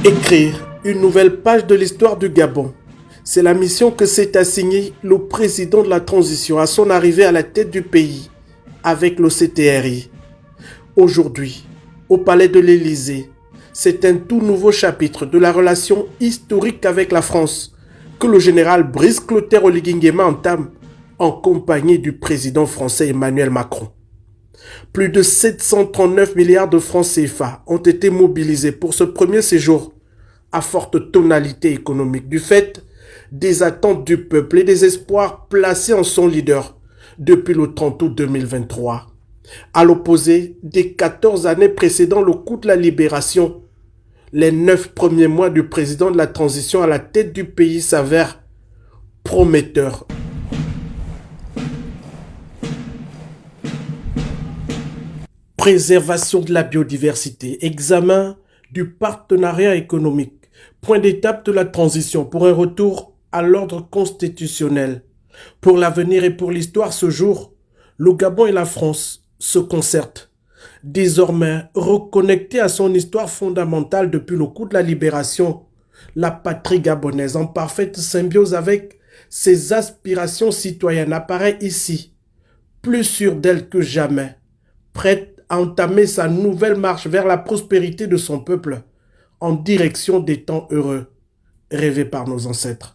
Écrire une nouvelle page de l'histoire du Gabon. C'est la mission que s'est assignée le président de la transition à son arrivée à la tête du pays avec le CTRI. Aujourd'hui, au palais de l'Élysée, c'est un tout nouveau chapitre de la relation historique avec la France que le général Brice Clotaire Oligui Nguema entame en compagnie du président français Emmanuel Macron. Plus de 739 milliards de francs CFA ont été mobilisés pour ce premier séjour à forte tonalité économique du fait des attentes du peuple et des espoirs placés en son leader depuis le 30 août 2023. À l'opposé des 14 années précédant le coup de la libération, les 9 premiers mois du président de la transition à la tête du pays s'avèrent prometteurs. Préservation de la biodiversité, examen du partenariat économique, point d'étape de la transition pour un retour à l'ordre constitutionnel. Pour l'avenir et pour l'histoire, ce jour, le Gabon et la France se concertent. Désormais reconnectés à son histoire fondamentale depuis le coup de la libération, la patrie gabonaise en parfaite symbiose avec ses aspirations citoyennes apparaît ici, plus sûre d'elle que jamais, prête à entamer sa nouvelle marche vers la prospérité de son peuple en direction des temps heureux rêvés par nos ancêtres.